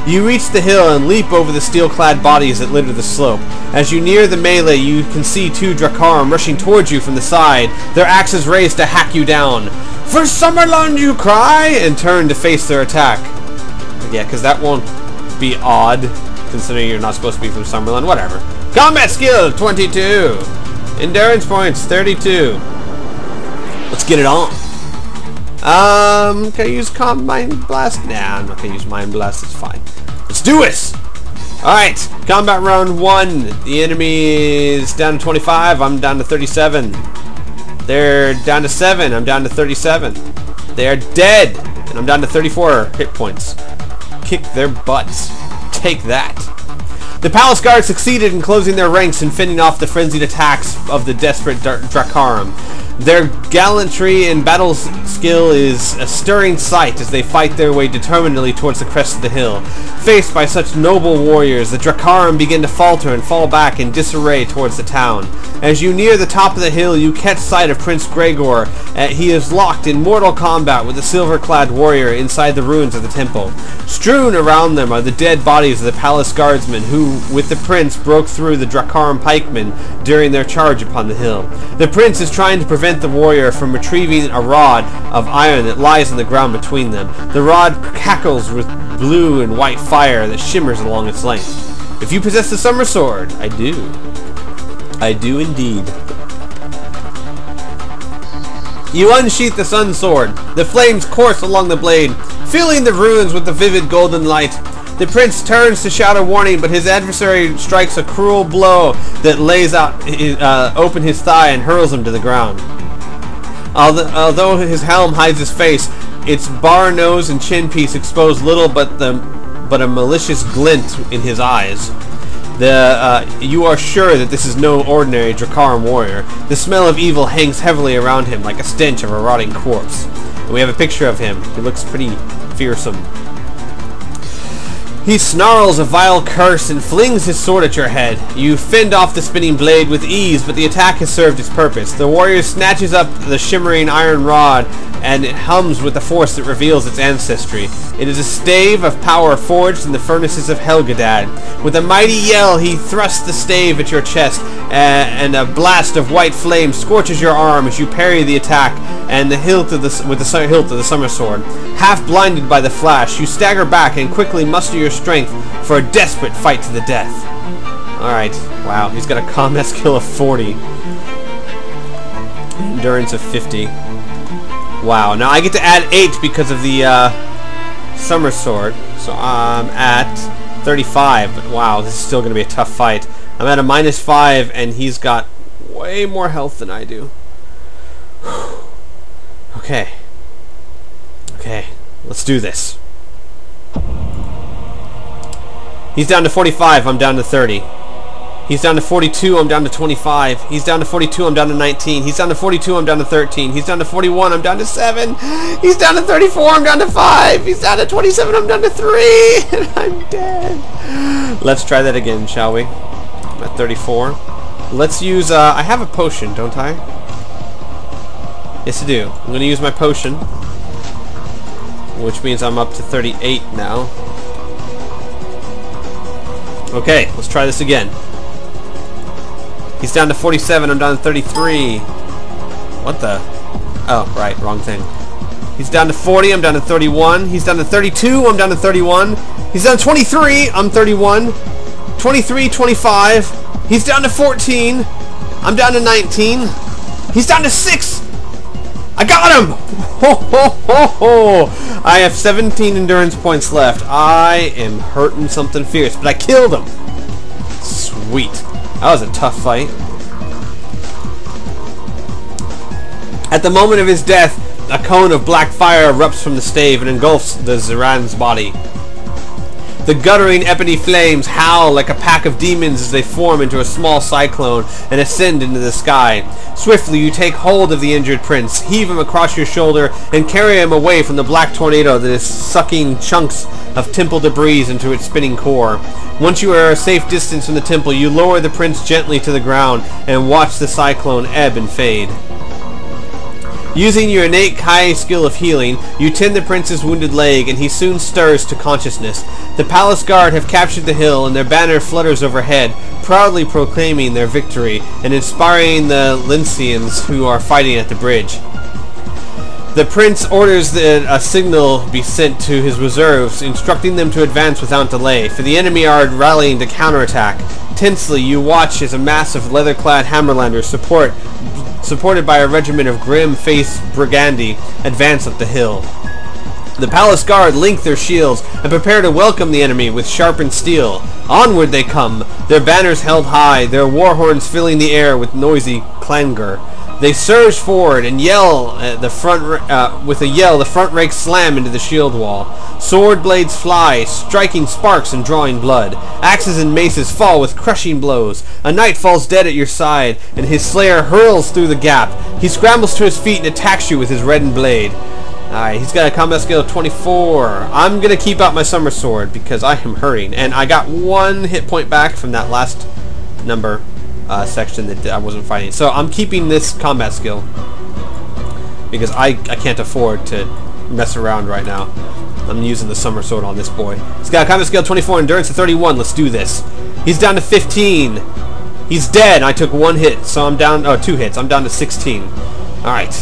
You reach the hill and leap over the steel-clad bodies that litter the slope. As you near the melee, you can see two Drakarum rushing towards you from the side, their axes raised to hack you down. "For Summerland, you cry!" and turn to face their attack. Yeah, because that won't be odd, considering you're not supposed to be from Summerland. Whatever. Combat skill, 22. Endurance points, 32. Let's get it on. Can I use Mind Blast? Nah, I'm not gonna use Mind Blast, it's fine. Let's do this! Alright, combat round 1. The enemy is down to 25, I'm down to 37. They're down to 7, I'm down to 37. They are dead, and I'm down to 34 hit points. Kick their butts. Take that. The Palace Guard succeeded in closing their ranks and fending off the frenzied attacks of the desperate Drakarum. Their gallantry and battle skill is a stirring sight as they fight their way determinedly towards the crest of the hill. Faced by such noble warriors, the Drakarum begin to falter and fall back in disarray towards the town. As you near the top of the hill, you catch sight of Prince Gregor. He is locked in mortal combat with a silver-clad warrior inside the ruins of the temple. Strewn around them are the dead bodies of the palace guardsmen who, with the prince, broke through the Drakarum pikemen during their charge upon the hill. The prince is trying to prevent the warrior from retrieving a rod of iron that lies on the ground between them. The rod cackles with blue and white fire that shimmers along its length. If you possess the summer sword, I do. I do indeed. You unsheath the sun sword. The flames course along the blade, filling the ruins with the vivid golden light. The prince turns to shout a warning, but his adversary strikes a cruel blow that lays out open his thigh and hurls him to the ground. Although his helm hides his face, its bar nose and chin piece expose little but a malicious glint in his eyes. You are sure that this is no ordinary Drakarum warrior. The smell of evil hangs heavily around him like a stench of a rotting corpse. And we have a picture of him. He looks pretty fearsome. He snarls a vile curse and flings his sword at your head. You fend off the spinning blade with ease, but the attack has served its purpose. The warrior snatches up the shimmering iron rod, and it hums with the force that reveals its ancestry. It is a stave of power forged in the furnaces of Helgadad. With a mighty yell, he thrusts the stave at your chest, and a blast of white flame scorches your arm as you parry the attack and the hilt of the hilt of the summer sword. Half blinded by the flash, you stagger back and quickly muster your strength for a desperate fight to the death. Alright, wow, he's got a combat skill of 40. Endurance of 50. Wow, now I get to add 8 because of the summer sword. So I'm at 35, but wow, this is still going to be a tough fight. I'm at a -5 and he's got way more health than I do. Okay. Okay, let's do this. He's down to 45, I'm down to 30. He's down to 42, I'm down to 25. He's down to 42, I'm down to 19. He's down to 42, I'm down to 13. He's down to 41, I'm down to 7. He's down to 34, I'm down to 5. He's down to 27, I'm down to 3. And I'm dead. Let's try that again, shall we? I'm at 34. Let's use, I have a potion, don't I? Yes, I do. I'm going to use my potion, which means I'm up to 38 now. Okay, let's try this again. He's down to 47, I'm down to 33. What the? Oh, right, wrong thing. He's down to 40, I'm down to 31. He's down to 32, I'm down to 31. He's down to 23, I'm 31. 23, 25. He's down to 14. I'm down to 19. He's down to 6. I got him! Ho, ho, ho, ho. I have 17 endurance points left. I am hurting something fierce, but I killed him. Sweet. That was a tough fight. At the moment of his death, a cone of black fire erupts from the stave and engulfs the Ziran's body. The guttering ebony flames howl like a pack of demons as they form into a small cyclone and ascend into the sky. Swiftly you take hold of the injured prince, heave him across your shoulder, and carry him away from the black tornado that is sucking chunks of temple debris into its spinning core. Once you are a safe distance from the temple, you lower the prince gently to the ground and watch the cyclone ebb and fade. Using your innate high skill of healing, you tend the prince's wounded leg, and he soon stirs to consciousness. The palace guard have captured the hill, and their banner flutters overhead, proudly proclaiming their victory and inspiring the Lyncians who are fighting at the bridge. The prince orders that a signal be sent to his reserves, instructing them to advance without delay, for the enemy are rallying to counterattack. Tensely, you watch as a mass of leather-clad Hammerlanders supported by a regiment of grim-faced Brigandi advance up the hill. The palace guard link their shields and prepare to welcome the enemy with sharpened steel. Onward they come, their banners held high, their war horns filling the air with noisy clangor. They surge forward and yell at the front. With a yell, the front ranks slam into the shield wall. Sword blades fly, striking sparks and drawing blood. Axes and maces fall with crushing blows. A knight falls dead at your side, and his slayer hurls through the gap. He scrambles to his feet and attacks you with his reddened blade. Alright, he's got a combat skill of 24. I'm going to keep out my summer sword because I am hurting. And I got 1 hit point back from that last number section that I wasn't fighting. So I'm keeping this combat skill because I can't afford to mess around right now. I'm using the summer sword on this boy. He's got a combat skill of 24, endurance of 31. Let's do this. He's down to 15. He's dead. I took 1 hit, so I'm down... Oh, 2 hits. I'm down to 16. Alright.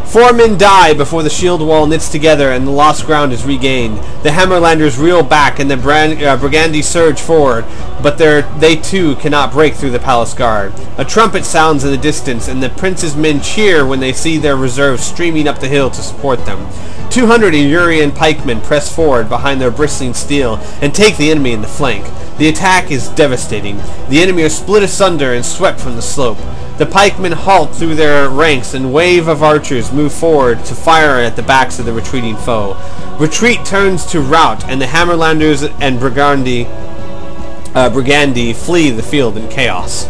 4 men die before the shield wall knits together and the lost ground is regained. The Hammerlanders reel back and the Brigandi surge forward, but they too cannot break through the palace guard. A trumpet sounds in the distance, and the prince's men cheer when they see their reserves streaming up the hill to support them. 200 Illyrian pikemen press forward behind their bristling steel and take the enemy in the flank. The attack is devastating. The enemy are split asunder and swept from the slope. The pikemen halt through their ranks, and wave of archers move forward to fire at the backs of the retreating foe. Retreat turns to rout, and the Hammerlanders and Brigandi flee the field in chaos.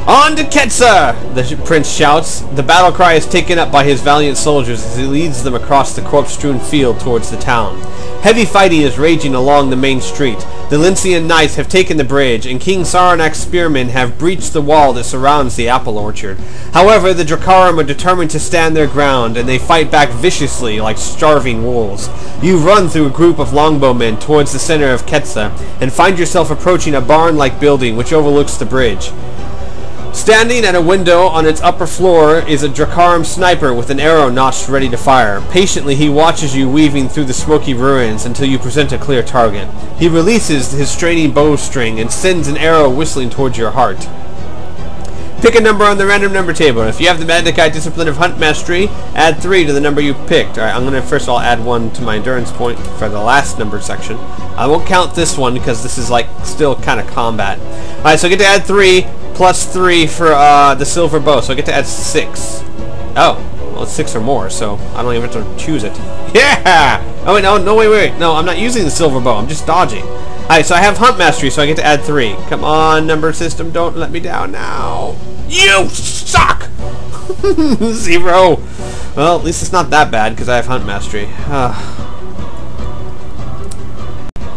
On to Ketsa! The prince shouts. The battle cry is taken up by his valiant soldiers as he leads them across the corpse-strewn field towards the town. Heavy fighting is raging along the main street. The Lyncian knights have taken the bridge, and King Saranak's spearmen have breached the wall that surrounds the apple orchard. However, the Dracarum are determined to stand their ground, and they fight back viciously like starving wolves. You run through a group of longbowmen towards the center of Ketsa, and find yourself approaching a barn-like building which overlooks the bridge. Standing at a window on its upper floor is a Dracarum sniper with an arrow notched ready to fire. Patiently he watches you weaving through the smoky ruins until you present a clear target. He releases his straining bowstring and sends an arrow whistling towards your heart. Pick a number on the random number table. If you have the Magnified Discipline of Hunt Mastery, add 3 to the number you picked. Alright, I'm going to first of all add 1 to my endurance point for the last numbered section. I won't count this one because this is like still kind of combat. Alright, so I get to add 3 plus 3 for the silver bow, so I get to add 6. Oh, well it's 6 or more, so I don't even have to choose it. Yeah! Oh wait, no, wait. No, I'm not using the silver bow, I'm just dodging. Alright, so I have Hunt Mastery, so I get to add 3. Come on, number system, don't let me down now. You suck! 0. Well, at least it's not that bad, because I have Hunt Mastery.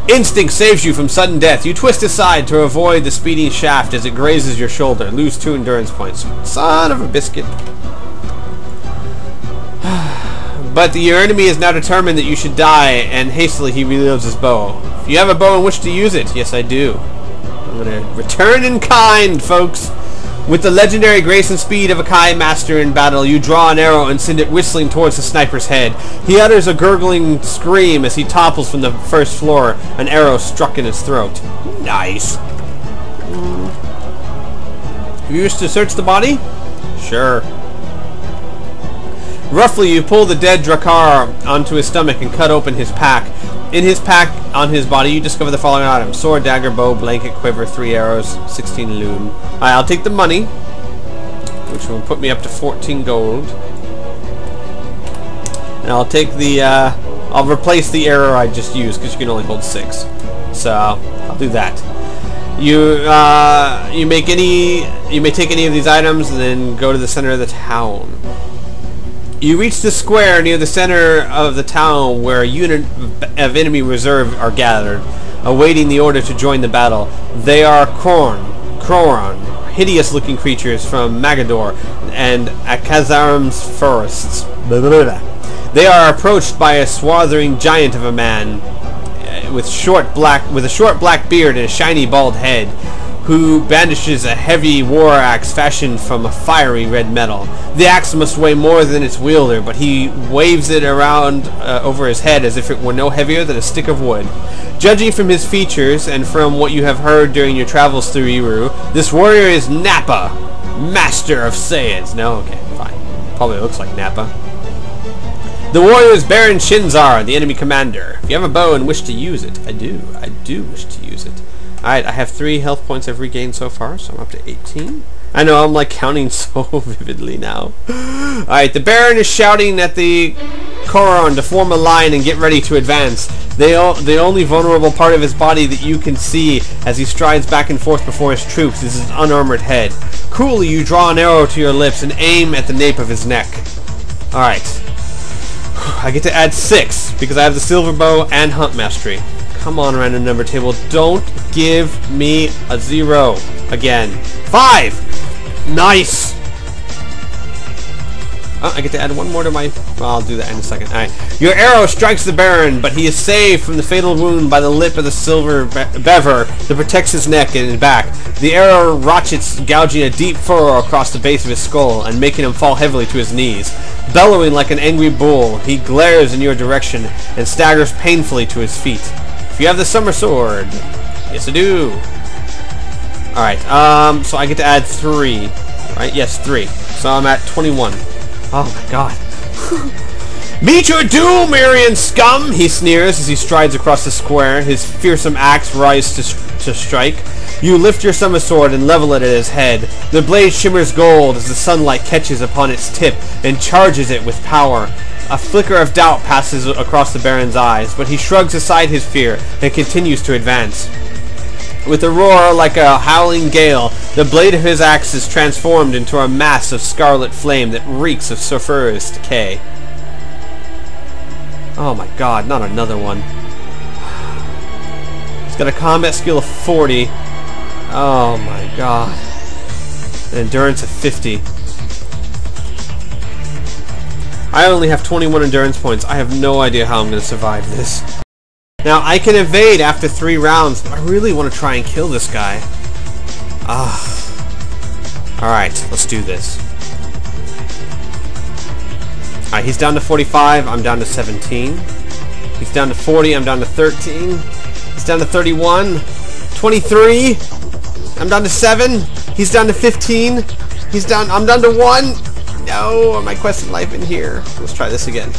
Instinct saves you from sudden death. You twist aside to avoid the speeding shaft as it grazes your shoulder. Lose 2 endurance points. Son of a biscuit. But your enemy is now determined that you should die, and hastily he reloads his bow. If you have a bow in which to use it, yes I do. I'm going to return in kind, folks. With the legendary grace and speed of a Kai master in battle, you draw an arrow and send it whistling towards the sniper's head. He utters a gurgling scream as he topples from the first floor, an arrow struck in his throat. Nice. You wish to search the body? Sure. Roughly, you pull the dead Drakkar onto his stomach and cut open his pack. In his pack, on his body, you discover the following items. Sword, dagger, bow, blanket, quiver, 3 arrows, 16 loom. Alright, I'll take the money, which will put me up to 14 gold. And I'll take the, I'll replace the arrow I just used, because you can only hold 6. So, I'll do that. You may take any of these items and then go to the center of the town. You reach the square near the center of the town where a unit of enemy reserve are gathered, awaiting the order to join the battle. They are Kroron. I hideous-looking creatures from Magador and Akazarim's forests. Blah, blah, blah. They are approached by a swathering giant of a man with a short black beard and a shiny bald head, who brandishes a heavy war axe fashioned from a fiery red metal. The axe must weigh more than its wielder, but he waves it around over his head as if it were no heavier than a stick of wood. Judging from his features and from what you have heard during your travels through Eru, this warrior is Nappa, master of Saiyads. No? Okay, fine. Probably looks like Nappa. The warrior is Baron Shinzar, the enemy commander. If you have a bow and wish to use it, I do wish to use it. Alright, I have 3 health points I've regained so far, so I'm up to 18. I know, I'm like counting so vividly now. Alright, the Baron is shouting at the Koron to form a line and get ready to advance. The only vulnerable part of his body that you can see as he strides back and forth before his troops is his unarmored head. Coolly, you draw an arrow to your lips and aim at the nape of his neck. Alright. I get to add 6 because I have the silver bow and hunt mastery. Come on, random number table. Don't give me a 0 again. 5! Nice! Oh, I get to add 1 more to my... Well, I'll do that in a second. Alright. Your arrow strikes the Baron, but he is saved from the fatal wound by the lip of the silver bever that protects his neck and his back. The arrow rochets, gouging a deep furrow across the base of his skull and making him fall heavily to his knees. Bellowing like an angry bull, he glares in your direction and staggers painfully to his feet. If you have the summer sword. Yes, I do. Alright, so I get to add 3. Right? Yes, 3. So I'm at 21. Oh my god. Meet your doom, Aryan scum! He sneers as he strides across the square, his fearsome axe raised to strike. You lift your summer sword and level it at his head. The blade shimmers gold as the sunlight catches upon its tip and charges it with power. A flicker of doubt passes across the Baron's eyes, but he shrugs aside his fear and continues to advance. With a roar like a howling gale, the blade of his axe is transformed into a mass of scarlet flame that reeks of sulphurous decay. Oh my god, not another one. He's got a combat skill of 40. Oh my god. An endurance of 50. I only have 21 endurance points. I have no idea how I'm going to survive this. Now, I can evade after 3 rounds, but I really want to try and kill this guy. Alright, let's do this. Alright, he's down to 45, I'm down to 17. He's down to 40, I'm down to 13. He's down to 31. 23. I'm down to 7. He's down to 15. I'm down to 1. No, my quest in life in here. Let's try this again.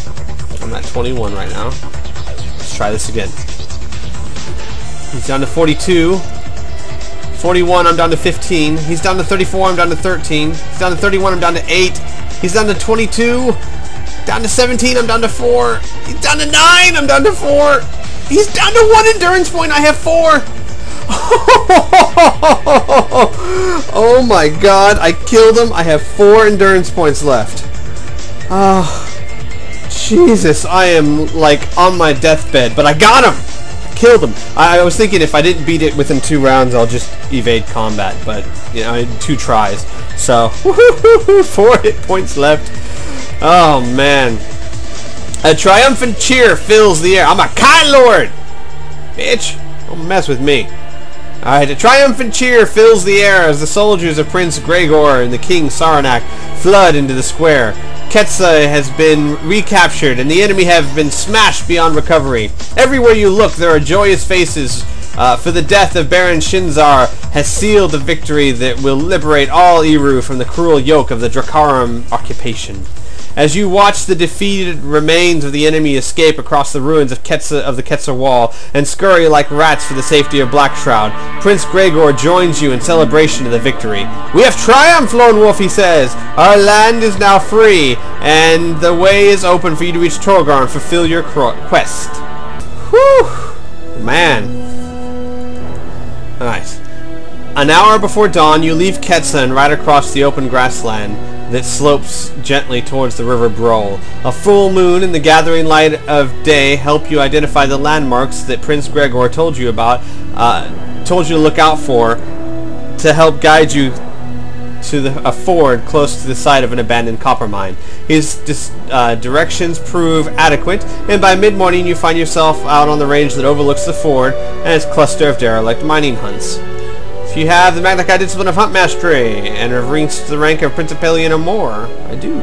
I'm at 21 right now. Let's try this again. He's down to 42. 41, I'm down to 15. He's down to 34, I'm down to 13. He's down to 31, I'm down to 8. He's down to 22. Down to 17, I'm down to 4. He's down to 9, I'm down to 4. He's down to 1 endurance point, I have 4. Oh my god, I killed him. I have 4 endurance points left. Oh, Jesus, I am like on my deathbed, but I got him! Killed him. I was thinking if I didn't beat it within 2 rounds, I'll just evade combat, but, you know, I had 2 tries. So, 4 hit points left. Oh, man. A triumphant cheer fills the air. I'm a Kai Lord! Bitch, don't mess with me. Alright, a triumphant cheer fills the air as the soldiers of Prince Gregor and the King Saranac flood into the square. Ketsa has been recaptured and the enemy have been smashed beyond recovery. Everywhere you look there are joyous faces, for the death of Baron Shinzar has sealed the victory that will liberate all Eru from the cruel yoke of the Drakaram occupation. As you watch the defeated remains of the enemy escape across the ruins of the Ketsa Wall and scurry like rats for the safety of Blackshroud, Prince Gregor joins you in celebration of the victory. "We have triumphed, Lone Wolf," he says. "Our land is now free, and the way is open for you to reach Torgar and fulfill your quest." Whew! Man. Alright. An hour before dawn, you leave Ketsa and ride across the open grassland that slopes gently towards the River Brol. A full moon and the gathering light of day help you identify the landmarks that Prince Gregor told you about, told you to look out for, to help guide you to a ford close to the site of an abandoned copper mine. His directions prove adequate, and by mid-morning you find yourself out on the range that overlooks the ford and its cluster of derelict mining hunts. If you have the Magna Chi discipline of Hunt Mastery and have reached the rank of Principalian or more, I do.